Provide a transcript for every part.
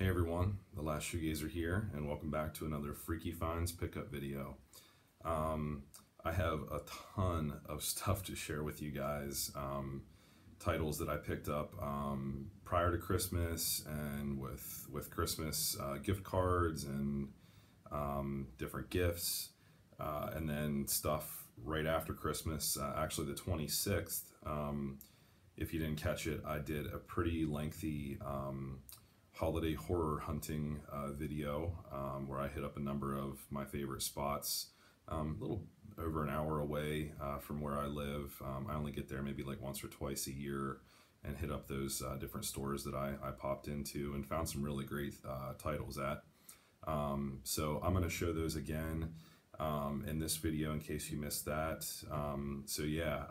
Hey everyone, the last shoegazer here, and welcome back to another Freaky Finds pickup video. I have a ton of stuff to share with you guys, titles that I picked up prior to Christmas and with Christmas gift cards and different gifts, and then stuff right after Christmas, actually the 26th. If you didn't catch it, I did a pretty lengthy holiday horror hunting video where I hit up a number of my favorite spots, a little over an hour away from where I live. I only get there maybe like once or twice a year and hit up those different stores that I popped into and found some really great titles at. So I'm going to show those again in this video in case you missed that. So yeah,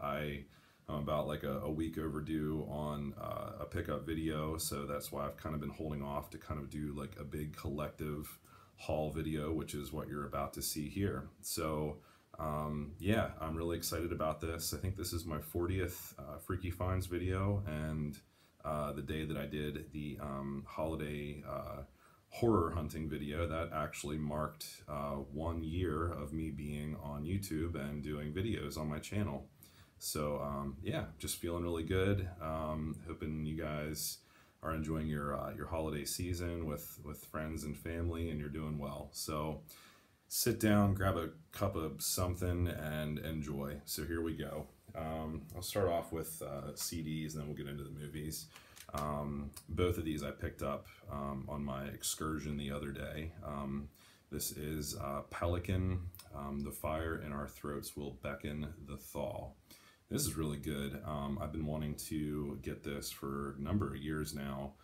I'm about like a week overdue on a pickup video, so that's why I've kind of been holding off to kind of do like a big collective haul video, which is what you're about to see here. So yeah, I'm really excited about this. I think this is my 40th Freaky Finds video, and the day that I did the holiday horror hunting video, that actually marked 1 year of me being on YouTube and doing videos on my channel. So yeah, just feeling really good. Hoping you guys are enjoying your holiday season with friends and family, and you're doing well. So sit down, grab a cup of something, and enjoy. So here we go. I'll start off with CDs, and then we'll get into the movies. Both of these I picked up on my excursion the other day. This is Pelican, The Fire in Our Throats Will Beckon the Thaw. This is really good. I've been wanting to get this for a number of years now.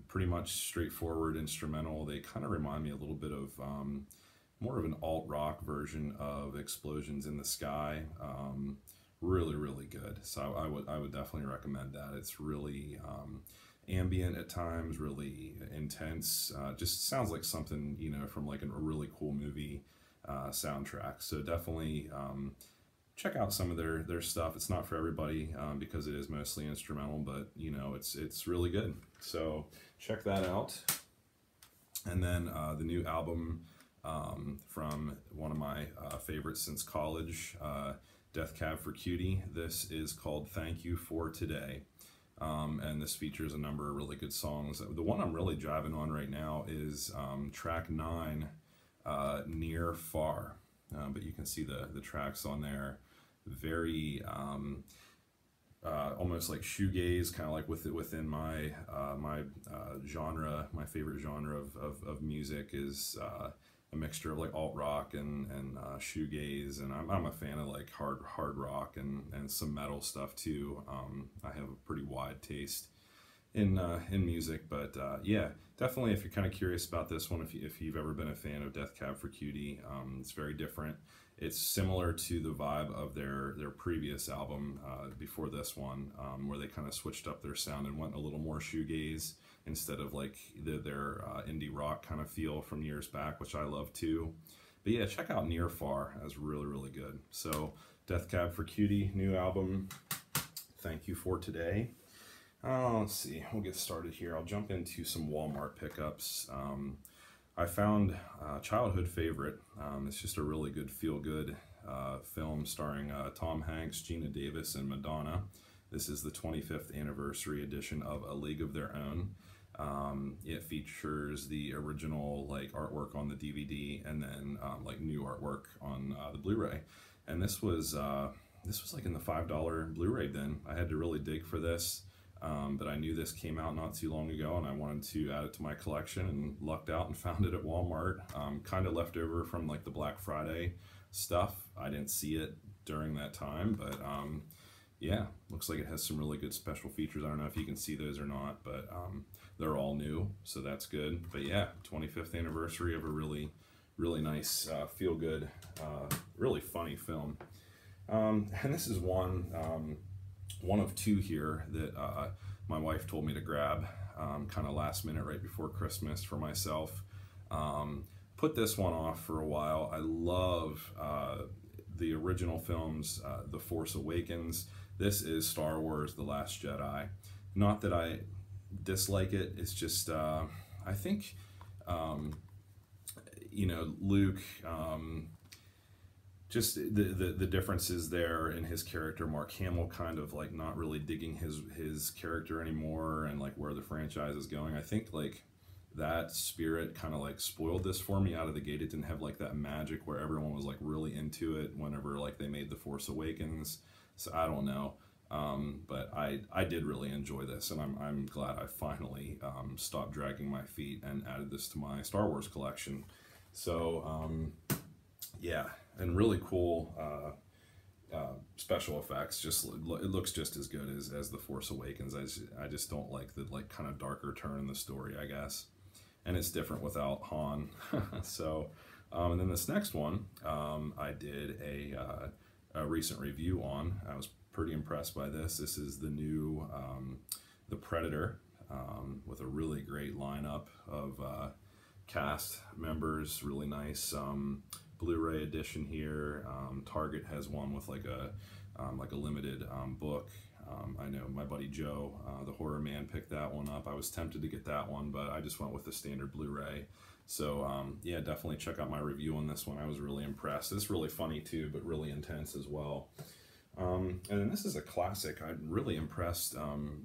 Pretty much straightforward instrumental. They kind of remind me a little bit of more of an alt-rock version of Explosions in the Sky. Really, really good. So I would definitely recommend that. It's really ambient at times, really intense. Just sounds like something, you know, from like a really cool movie soundtrack. So definitely check out some of their stuff. It's not for everybody because it is mostly instrumental, but you know, it's really good. So check that out. And then the new album from one of my favorites since college, Death Cab for Cutie. This is called Thank You for Today. And this features a number of really good songs. The one I'm really driving on right now is track 9, Near Far. But you can see the tracks on there. Very almost like shoegaze, kind of like within my genre. My favorite genre of music is a mixture of like alt rock and shoegaze, and I'm a fan of like hard rock and some metal stuff too. I have a pretty wide taste in music, but yeah, definitely if you're kind of curious about this one, if you've ever been a fan of Death Cab for Cutie, it's very different. It's similar to the vibe of their previous album before this one, where they kind of switched up their sound and went a little more shoegaze instead of like their indie rock kind of feel from years back, which I love too. But yeah, check out Near Far. That's really, really good. So Death Cab for Cutie, new album, Thank You for Today. Let's see, we'll get started here. I'll jump into some Walmart pickups. I found a childhood favorite. It's just a really good feel-good film starring Tom Hanks, Gina Davis, and Madonna. This is the 25th anniversary edition of A League of Their Own. It features the original like artwork on the DVD and then like new artwork on the Blu-ray. And this was like in the $5 Blu-ray bin. I had to really dig for this. But I knew this came out not too long ago, and I wanted to add it to my collection, and lucked out and found it at Walmart. Kind of left over from like the Black Friday stuff. I didn't see it during that time, but yeah, looks like it has some really good special features. I don't know if you can see those or not, but they're all new, so that's good. But yeah, 25th anniversary of a really, really nice, feel-good, really funny film. And this is one of two here that my wife told me to grab kind of last minute right before Christmas for myself. Put this one off for a while. I love the original films, The Force Awakens. This is Star Wars The Last Jedi. Not that I dislike it, it's just I I think, you know, Luke, just the differences there in his character. Mark Hamill kind of like not really digging his character anymore, and like where the franchise is going. I think like that spirit kind of like spoiled this for me out of the gate. It didn't have like that magic where everyone was like really into it whenever like they made The Force Awakens. So I don't know, but I did really enjoy this, and I'm glad I finally stopped dragging my feet and added this to my Star Wars collection. So yeah, and really cool special effects. Just it looks just as good as The Force Awakens. I just don't like the like kind of darker turn in the story, I guess, and it's different without Han. So and then this next one I did a recent review on. I was pretty impressed by this. This is the new The Predator, with a really great lineup of cast members. Really nice Blu-ray edition here. Target has one with like a limited book. I know my buddy Joe, the horror man, picked that one up. I was tempted to get that one, but I just went with the standard Blu-ray. So yeah, definitely check out my review on this one. I was really impressed. It's really funny too, but really intense as well. And then this is a classic. I'm really impressed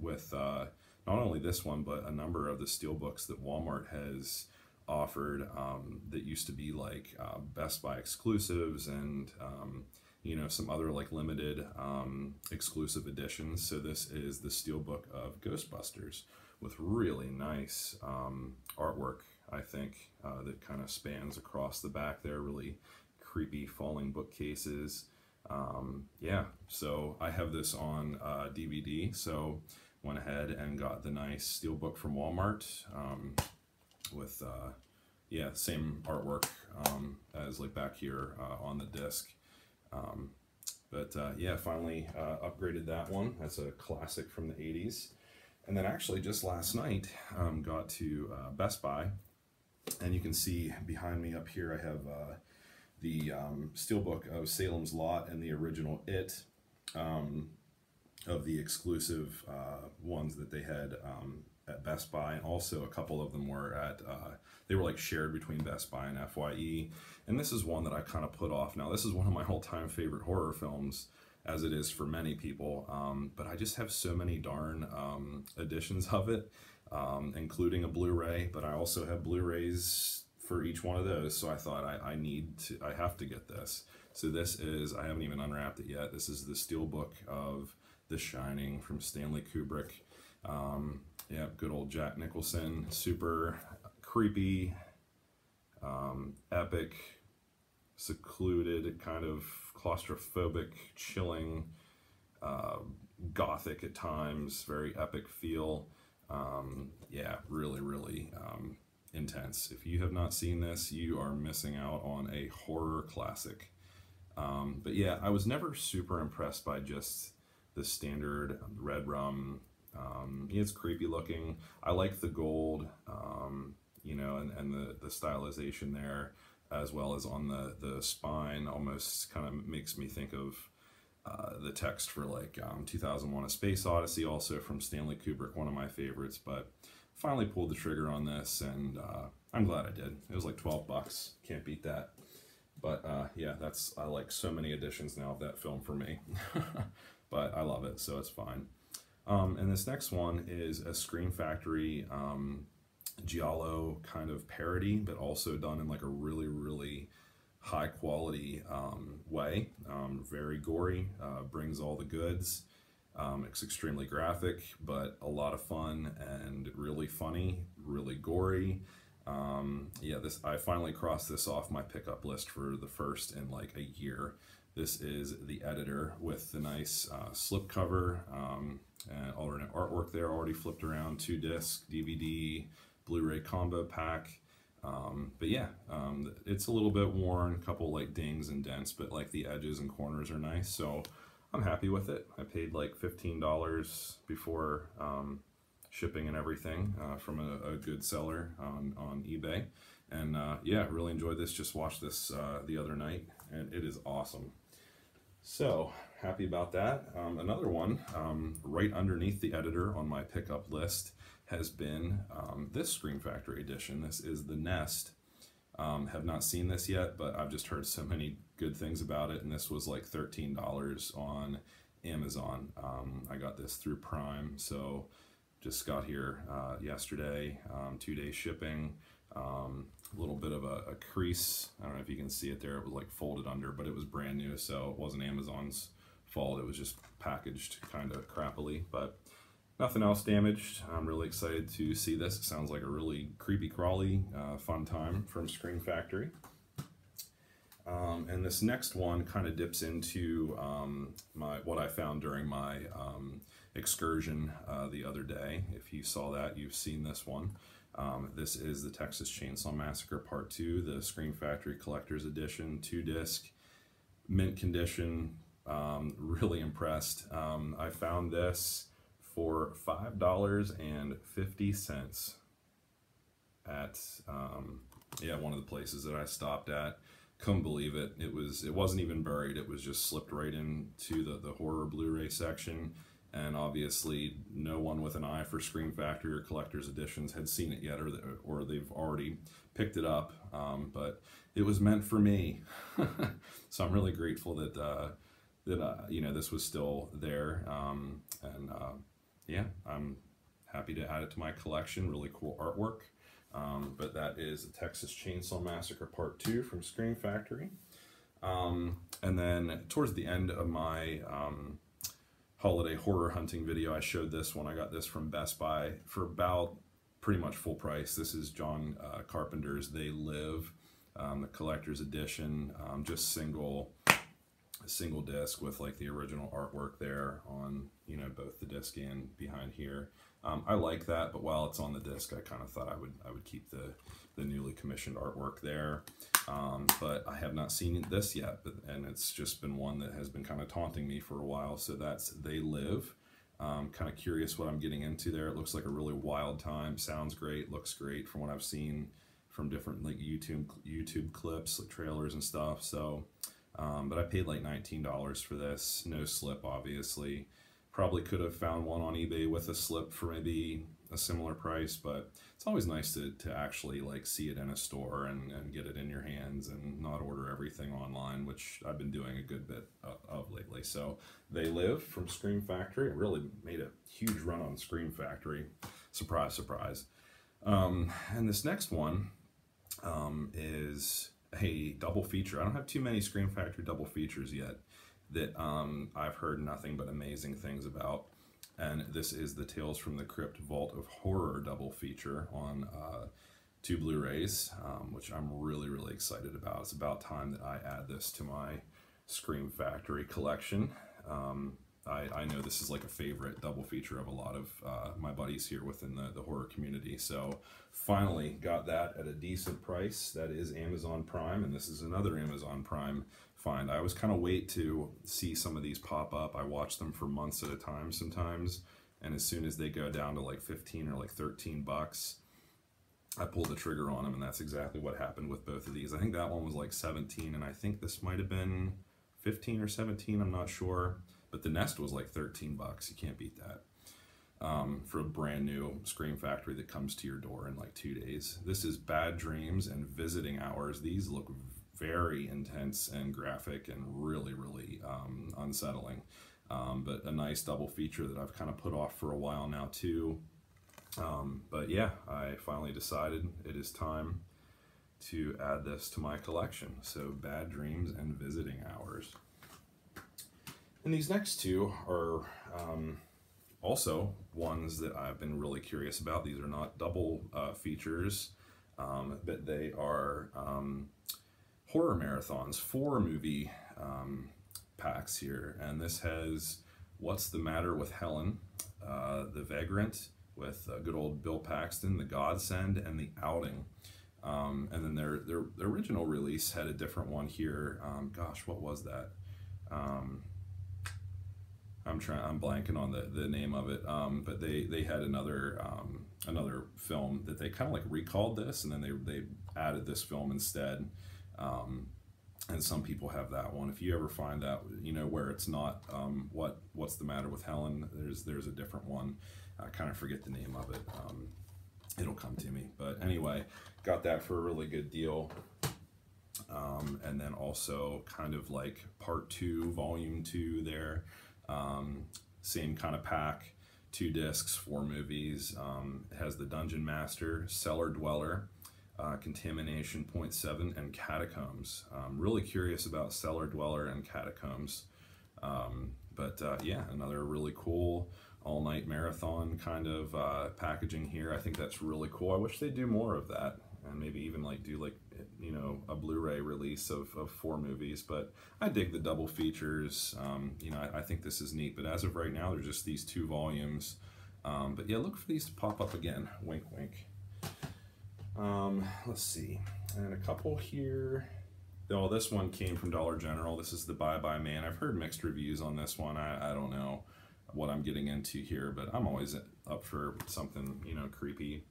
with not only this one, but a number of the steelbooks that Walmart has offered that used to be like Best Buy exclusives, and you know, some other like limited exclusive editions. So this is the steelbook of Ghostbusters with really nice artwork, I think, that kind of spans across the back there. Really creepy falling bookcases. Yeah, so I have this on DVD, so went ahead and got the nice steelbook from Walmart with yeah, same artwork as like back here on the disc. But yeah, finally upgraded that one. That's a classic from the 80s. And then actually just last night got to Best Buy, and you can see behind me up here I have the steelbook of Salem's Lot and the original It, of the exclusive ones that they had at Best Buy. And also a couple of them were at, they were like shared between Best Buy and FYE. And this is one that I kind of put off. Now this is one of my all-time favorite horror films, as it is for many people, but I just have so many darn editions of it, including a Blu-ray, but I also have Blu-rays for each one of those, so I thought I have to get this. So this is, I haven't even unwrapped it yet, this is the steelbook of The Shining from Stanley Kubrick. Yeah, good old Jack Nicholson, super creepy, epic, secluded, kind of claustrophobic, chilling, gothic at times, very epic feel. Yeah, really, really intense. If you have not seen this, you are missing out on a horror classic. But yeah, I was never super impressed by just the standard red rum. It's creepy looking. I like the gold, you know, and the stylization there, as well as on the spine. Almost kind of makes me think of the text for like 2001: A Space Odyssey, also from Stanley Kubrick, one of my favorites. But finally pulled the trigger on this, and I'm glad I did. It was like 12 bucks. Can't beat that. But yeah, I like so many editions now of that film for me. But I love it, so it's fine. And this next one is a Scream Factory Giallo kind of parody, but also done in like a really, really high quality way. Very gory, brings all the goods. It's extremely graphic, but a lot of fun and really funny, really gory. Yeah, I finally crossed this off my pickup list for the first in like a year. This is The Editor with the nice slipcover and alternate artwork there, already flipped around, 2-disc, DVD, Blu-ray combo pack. But yeah, it's a little bit worn, a couple like dings and dents, but like the edges and corners are nice, so I'm happy with it. I paid like $15 before shipping and everything from a good seller on eBay. And yeah, really enjoyed this. Just watched this the other night, and it is awesome. So, happy about that. Another one right underneath the editor on my pickup list has been this Scream Factory edition. This is the Nest. Have not seen this yet, but I've just heard so many good things about it, and this was like $13 on Amazon. I got this through Prime, so just got here yesterday, 2-day shipping. A little bit of a crease. I don't know if you can see it there. It was like folded under, but it was brand new, so it wasn't Amazon's fault. It was just packaged kind of crappily, but nothing else damaged. I'm really excited to see this. It sounds like a really creepy crawly fun time from Scream Factory. And this next one kind of dips into what I found during my excursion the other day. If you saw that, you've seen this one. This is the Texas Chainsaw Massacre Part 2, the Scream Factory Collector's Edition, 2-disc, mint condition. Really impressed. I found this for $5.50 at one of the places that I stopped at. Couldn't believe it. It wasn't even buried. It was just slipped right into the horror Blu-ray section. And obviously, no one with an eye for Scream Factory or collector's editions had seen it yet, or they've already picked it up. But it was meant for me, so I'm really grateful that this was still there. Yeah, I'm happy to add it to my collection. Really cool artwork. But that is the Texas Chainsaw Massacre Part 2 from Scream Factory. And then towards the end of my holiday horror hunting video, I showed this one. I got this from Best Buy for about pretty much full price. This is John Carpenter's They Live, the collector's edition, just single disc with like the original artwork there on both the disc and behind here. I like that, but while it's on the disc, I kind of thought I would keep the newly commissioned artwork there. But I have not seen this yet, and it's just been one that has been kind of taunting me for a while. So that's They Live. Kind of curious what I'm getting into there. It looks like a really wild time. Sounds great. Looks great from what I've seen from different like YouTube clips, like trailers and stuff. So, but I paid like $19 for this. No slip, obviously. Probably could have found one on eBay with a slip for maybe a similar price, but it's always nice to actually like see it in a store and get it in your hands and not order everything online, which I've been doing a good bit of lately. So They Live from Scream Factory. It really made a huge run on Scream Factory. Surprise, surprise. And this next one is a double feature. I don't have too many Scream Factory double features yet that I've heard nothing but amazing things about. And this is the Tales from the Crypt Vault of Horror double feature on 2 Blu-rays, which I'm really, really excited about. It's about time that I add this to my Scream Factory collection. I know this is like a favorite double feature of a lot of my buddies here within the horror community. So finally got that at a decent price. That is Amazon Prime, and this is another Amazon Prime find. I always kind of wait to see some of these pop up. I watch them for months at a time sometimes, and as soon as they go down to like 15 or like 13 bucks, I pull the trigger on them, and that's exactly what happened with both of these. I think that one was like 17, and I think this might have been 15 or 17, I'm not sure. But the Nest was like 13 bucks. You can't beat that. For a brand new Scream Factory that comes to your door in like 2 days. This is Bad Dreams and Visiting Hours. These look very intense and graphic and really, really unsettling. But a nice double feature that I've kind of put off for a while now too. But yeah, I finally decided it is time to add this to my collection. So Bad Dreams and Visiting Hours. And these next two are also ones that I've been really curious about. These are not double features, but they are horror marathons, 4 movie packs here. And this has What's the Matter with Helen, The Vagrant with good old Bill Paxton, The Godsend, and The Outing. And then their original release had a different one here. Gosh, what was that? I'm blanking on the name of it, but they had another film that they kind of like recalled this, and then they added this film instead. and some people have that one. If you ever find that, where it's not what's the matter with Helen, there's a different one. I kind of forget the name of it. It'll come to me. But anyway, got that for a really good deal. And then also kind of like part 2, volume 2 there. Same kind of pack, 2 discs, 4 movies. It has The Dungeon Master, Cellar Dweller, Contamination Point 7, and Catacombs. Really curious about Cellar Dweller and Catacombs. Yeah, another really cool all-night marathon kind of packaging here. I think that's really cool. I wish they'd do more of that, and maybe even like do like a Blu-ray release of 4 movies. But I dig the double features. I think this is neat. But as of right now, there's just these 2 volumes. But yeah, look for these to pop up again. Wink, wink. Let's see, and a couple here. Oh, this one came from Dollar General. This is the Bye Bye Man. I've heard mixed reviews on this one. I don't know what I'm getting into here, but I'm always up for something, creepy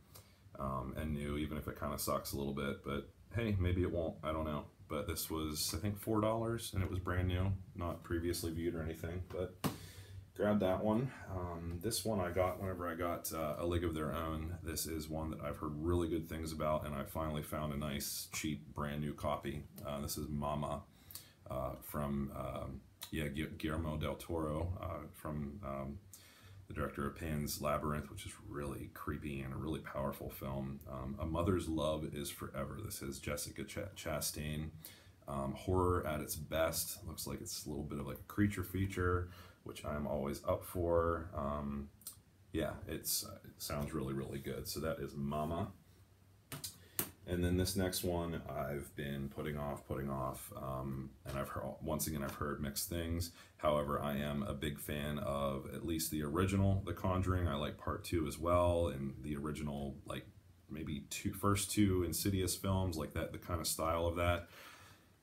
and new, even if it kind of sucks a little bit. But hey, maybe it won't. I don't know. But this was, I think, $4, and it was brand new, not previously viewed or anything. But grabbed that one. This one I got whenever I got A League of Their Own. This is one that I've heard really good things about, and I finally found a nice, cheap, brand new copy. This is Mama from Guillermo del Toro, from the director of Pan's Labyrinth, which is really creepy and a really powerful film. A Mother's Love is Forever. This is Jessica Chastain. Horror at its best. Looks like it's a little bit of like a creature feature, which I'm always up for. Yeah, it sounds really, really good. So that is Mama. And then this next one I've been putting off, and I've heard mixed things. However, I am a big fan of at least the original, The Conjuring. I like part 2 as well, and the original, like maybe first two Insidious films, like that, the kind of style of that.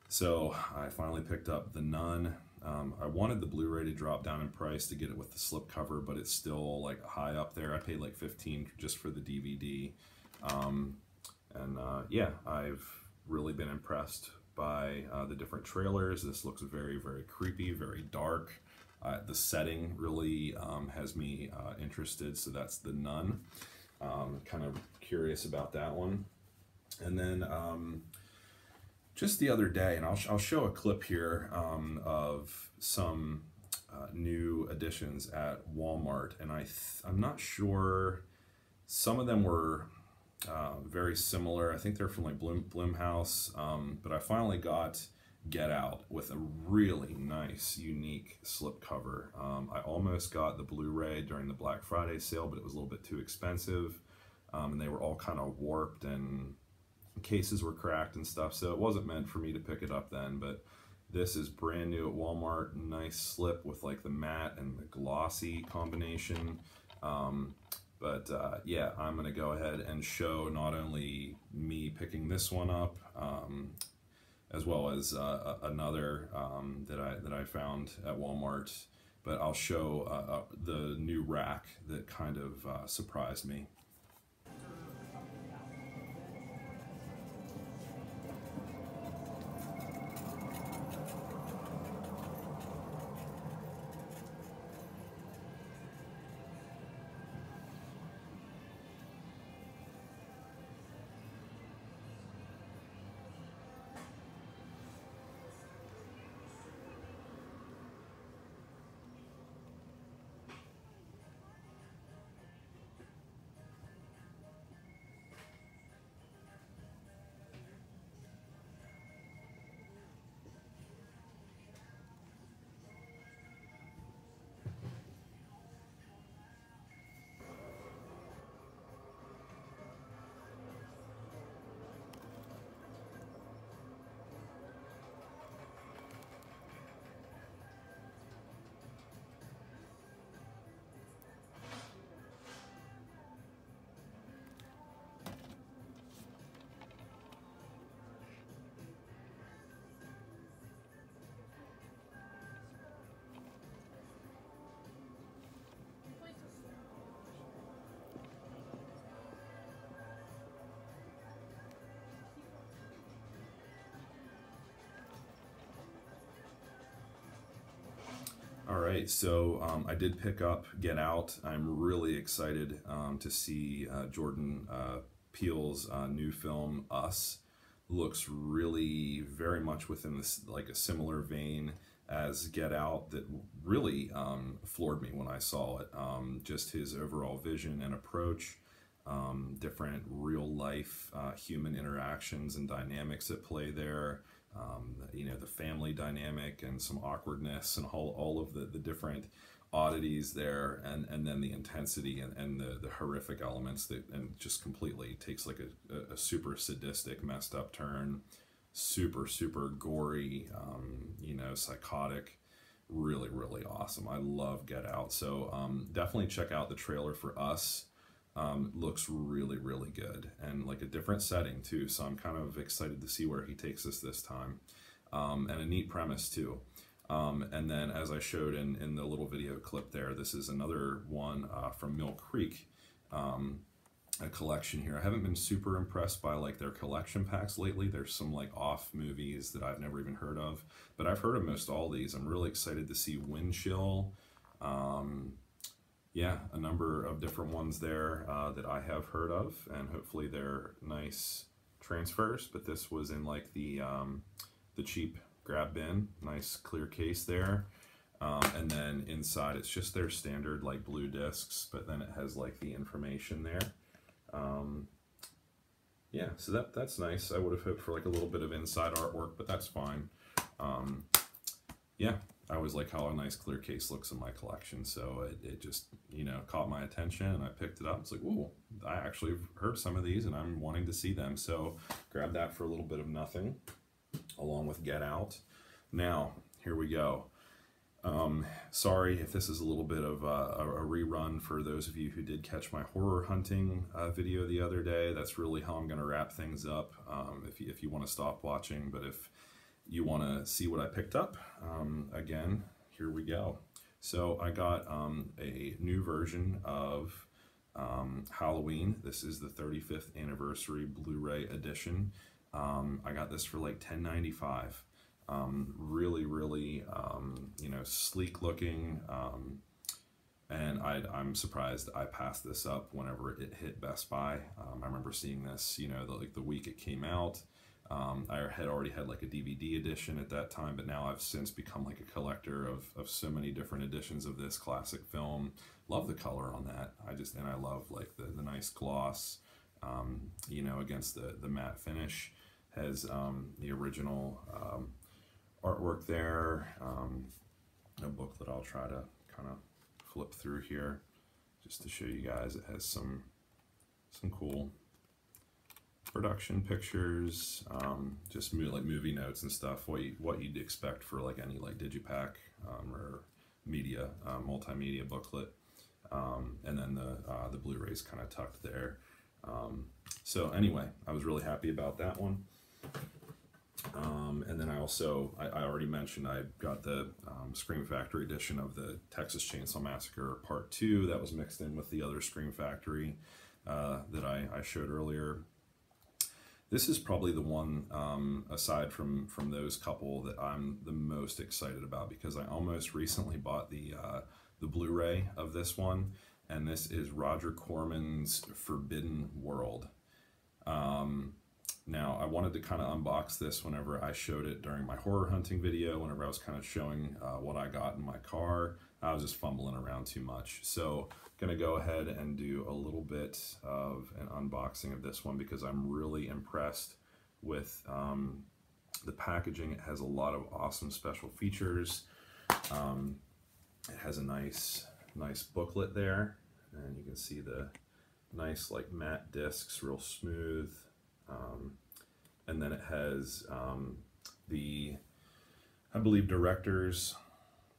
So I finally picked up The Nun. I wanted the Blu-ray to drop down in price to get it with the slipcover, but it's still like high up there. I paid like $15 just for the DVD. Yeah, I've really been impressed by the different trailers. This looks very, very creepy, very dark. The setting really has me interested, so that's The Nun. Kind of curious about that one. And then just the other day, and I'll show a clip here of some new additions at Walmart, and I'm not sure, some of them were very similar. I think they're from like Blumhouse, but I finally got Get Out with a really nice, unique slipcover. I almost got the Blu-ray during the Black Friday sale, but it was a little bit too expensive, and they were all kind of warped and cases were cracked and stuff, so it wasn't meant for me to pick it up then. But this is brand new at Walmart. Nice slip with like the matte and the glossy combination. Yeah, I'm gonna go ahead and show not only me picking this one up, as well as another that I found at Walmart, but I'll show the new rack that kind of surprised me. All right, so I did pick up Get Out. I'm really excited to see Jordan Peele's new film, Us. Looks really very much within this, like a similar vein as Get Out, that really floored me when I saw it. Just his overall vision and approach, different real life human interactions and dynamics at play there. You know, the family dynamic and some awkwardness and all of the different oddities there, and then the intensity and the horrific elements that, and just completely takes like a super sadistic, messed up turn, super gory, you know, psychotic, really awesome. I love Get Out. So definitely check out the trailer for Us. Looks really good, and like a different setting too, so I'm kind of excited to see where he takes us this time, and a neat premise too. And then, as I showed in the little video clip there, this is another one from Mill Creek, a collection here. I haven't been super impressed by like their collection packs lately. There's some like off movies that I've never even heard of, but I've heard of most all these. I'm really excited to see Wind Chill. Yeah, a number of different ones there that I have heard of, and hopefully they're nice transfers. But this was in like the cheap grab bin, nice clear case there, and then inside it's just their standard like blue discs, but then it has like the information there. Yeah, so that's nice. I would have hoped for like a little bit of inside artwork, but that's fine. Yeah, I always like how a nice clear case looks in my collection, so it just, you know, caught my attention and I picked it up. It's like, ooh, I actually have heard some of these and I'm wanting to see them, so grab that for a little bit of nothing, along with Get Out. Now, here we go. Sorry if this is a little bit of a rerun for those of you who did catch my horror hunting video the other day. That's really how I'm going to wrap things up, if you want to stop watching. But if you want to see what I picked up, again, here we go. So I got a new version of Halloween. This is the 35th anniversary Blu-ray edition. I got this for like $10.95. Really, you know, sleek looking, and I'm surprised I passed this up whenever it hit Best Buy. I remember seeing this, you know, like the week it came out. I had already had like a DVD edition at that time, but now I've since become like a collector of so many different editions of this classic film. Love the color on that. And I love like the nice gloss, you know, against the matte finish. Has the original artwork there, a booklet I'll try to kind of flip through here just to show you guys. It has some cool production pictures, just like movie notes and stuff, what you'd expect for like any like digipack or media, multimedia booklet, and then the Blu-ray's kind of tucked there. So anyway, I was really happy about that one. And then I already mentioned I got the Scream Factory edition of the Texas Chainsaw Massacre Part 2 that was mixed in with the other Scream Factory that I showed earlier. This is probably the one, aside from those couple, that I'm the most excited about, because I almost recently bought the Blu-ray of this one, and this is Roger Corman's Forbidden World. Now, I wanted to kind of unbox this whenever I showed it during my horror hunting video, whenever I was kind of showing what I got in my car. I was just fumbling around too much. So I'm going to go ahead and do a little bit of an unboxing of this one, because I'm really impressed with the packaging. It has a lot of awesome special features. It has a nice booklet there, and you can see the nice like matte discs, real smooth. And then it has the, I believe, director's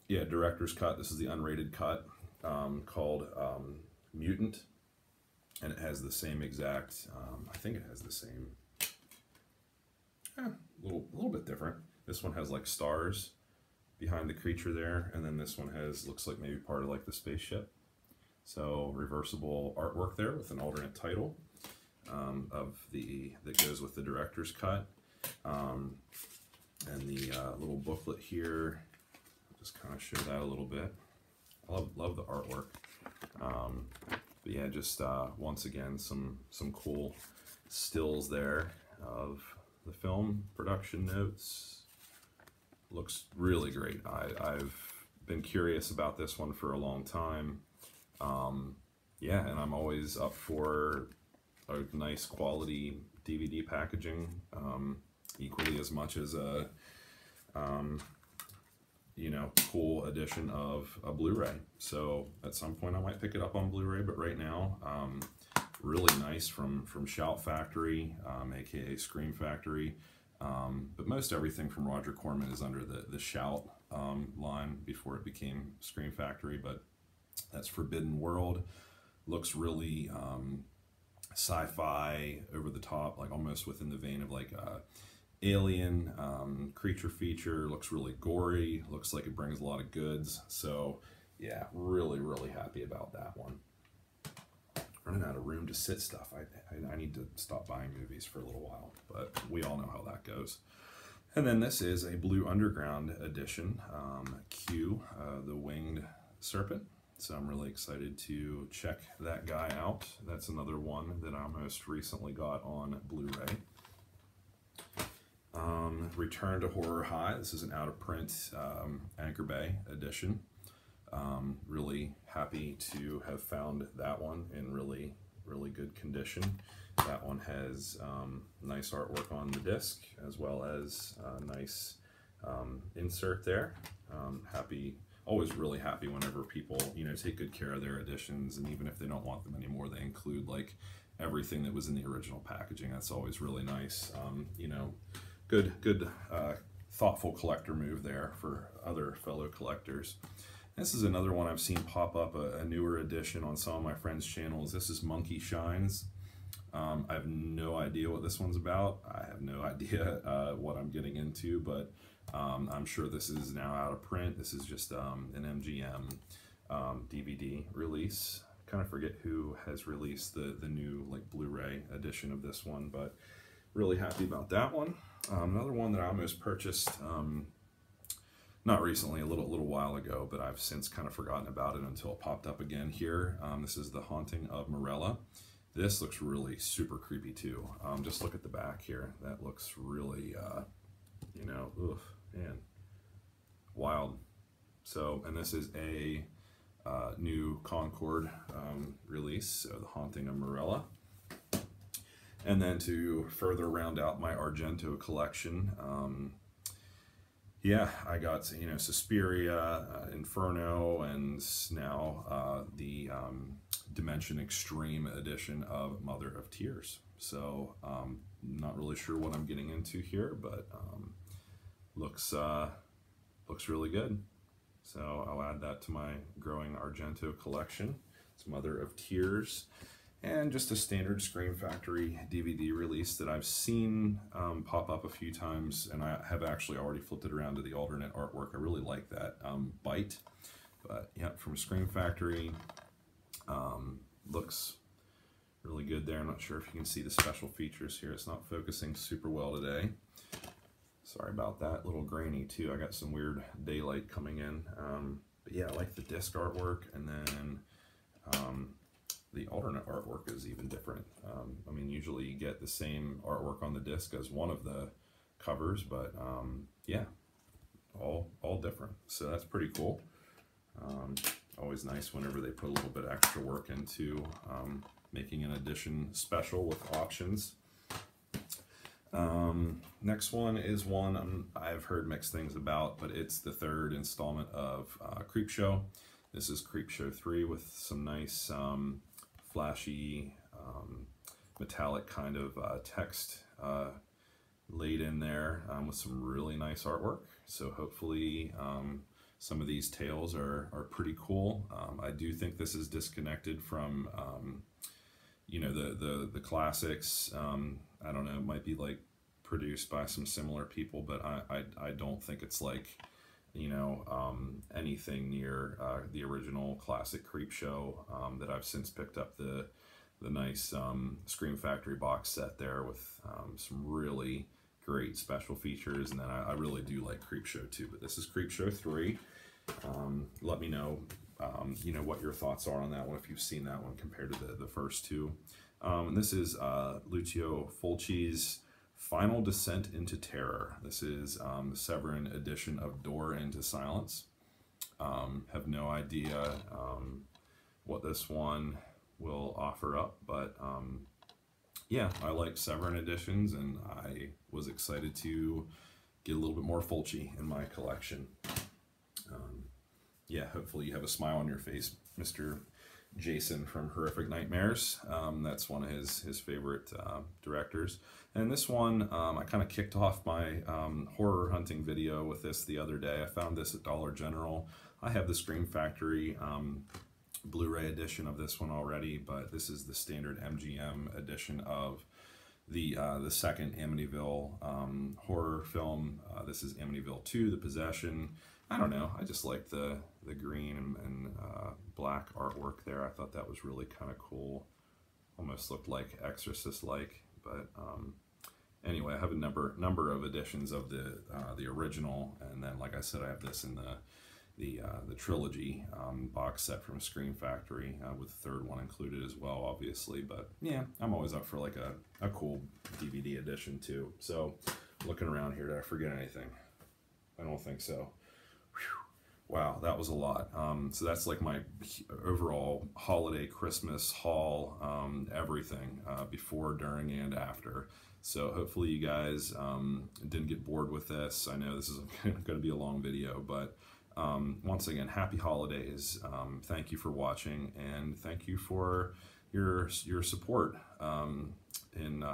cut. This is the unrated cut, called Mutant, and it has the same exact, I think it has the same, little bit different. This one has like stars behind the creature there, and then this one looks like maybe part of like the spaceship. So reversible artwork there with an alternate title. That goes with the director's cut, and the little booklet here. just kind of show that a little bit. I love the artwork. But yeah, just once again, some cool stills there of the film, production notes. Looks really great. I've been curious about this one for a long time. Yeah, and I'm always up for a nice quality DVD packaging, equally as much as a you know, cool edition of a Blu-ray. So at some point I might pick it up on Blu-ray, but right now, really nice from Shout Factory, aka Scream Factory. But most everything from Roger Corman is under the Shout line before it became Scream Factory. But that's Forbidden World. Looks really sci-fi, over the top, like almost within the vein of like Alien creature feature. Looks really gory. Looks like it brings a lot of goods. So yeah, really happy about that one. Running out of room to sit stuff. I need to stop buying movies for a little while, but we all know how that goes. And then this is a Blue Underground edition, Q, the Winged Serpent. So I'm really excited to check that guy out. That's another one that I most recently got on Blu-ray. Return to Horror High. This is an out-of-print Anchor Bay edition. Really happy to have found that one in really good condition. That one has nice artwork on the disc, as well as a nice insert there. Always really happy whenever people, you know, take good care of their editions, and even if they don't want them anymore, they include like everything that was in the original packaging. That's always really nice. You know, good thoughtful collector move there for other fellow collectors. This is another one I've seen pop up, a newer edition on some of my friends' channels. This is Monkey Shines. I have no idea what this one's about. I have no idea what I'm getting into, but I'm sure this is now out of print. This is just an MGM DVD release. I kind of forget who has released the new like Blu-ray edition of this one, but really happy about that one. Another one that I almost purchased, not recently, a little while ago, but I've since kind of forgotten about it until it popped up again here. This is The Haunting of Morella. This looks really super creepy too. Just look at the back here. That looks really, you know, oof, man, wild. So, and this is a new Concord release, so The Haunting of Morella. And then to further round out my Argento collection, yeah, I got, you know, Suspiria, Inferno, and now the Dimension Extreme edition of Mother of Tears. So, not really sure what I'm getting into here, but looks really good. So I'll add that to my growing Argento collection. It's Mother of Tears. And just a standard Scream Factory DVD release that I've seen pop up a few times, and I have actually already flipped it around to the alternate artwork. I really like that Bite. But yeah, from Scream Factory, looks really good there. I'm not sure if you can see the special features here. It's not focusing super well today. Sorry about that. A little grainy too. I got some weird daylight coming in. But yeah, I like the disc artwork, and then the alternate artwork is even different. I mean, usually you get the same artwork on the disc as one of the covers, but yeah, all different. So that's pretty cool. Always nice whenever they put a little bit extra work into making an edition special with options. Next one is one I've heard mixed things about, but it's the third installment of Creepshow. This is Creepshow 3 with some nice flashy metallic kind of text laid in there with some really nice artwork. So hopefully some of these tales are pretty cool. I do think this is disconnected from you know, the classics. I don't know, it might be like produced by some similar people, but I don't think it's like, you know, anything near the original classic Creepshow that I've since picked up the nice Scream Factory box set there with some really great special features, and then I really do like Creepshow 2, but this is Creepshow 3. Let me know, you know, what your thoughts are on that one, if you've seen that one compared to the first two. And this is Lucio Fulci's Final Descent into Terror. This is the Severin edition of Door into Silence. Have no idea what this one will offer up, but yeah, I like Severin editions, and I was excited to get a little bit more Fulci in my collection. Yeah, hopefully you have a smile on your face, Mr. Jason from Horrific Nightmares. That's one of his favorite directors. And this one, I kind of kicked off my horror hunting video with this the other day. I found this at Dollar General. I have the Scream Factory Blu-ray edition of this one already, but this is the standard MGM edition of the second Amityville horror film. This is Amityville 2, The Possession. I don't know, I just like the green and black artwork there. I thought that was really kind of cool. Almost looked like Exorcist-like, but anyway, I have a number of editions of the original, and then, like I said, I have this in the trilogy box set from Scream Factory with the third one included as well, obviously. But yeah, I'm always up for like a cool DVD edition too. So looking around here, did I forget anything? I don't think so. Whew. Wow, that was a lot. So that's like my overall holiday Christmas haul, everything before, during, and after. So hopefully you guys didn't get bored with this. I know this is going to be a long video, but once again, happy holidays. Thank you for watching, and thank you for your support in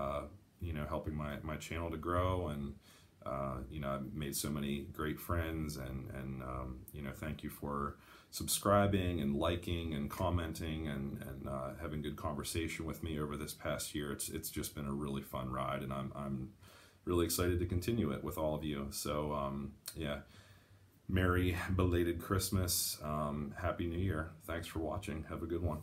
you know, helping my channel to grow. And you know, I've made so many great friends, and you know, thank you for subscribing and liking and commenting and having good conversation with me over this past year. It's just been a really fun ride, and I'm really excited to continue it with all of you. So yeah. Merry belated Christmas. Happy New Year. Thanks for watching. Have a good one.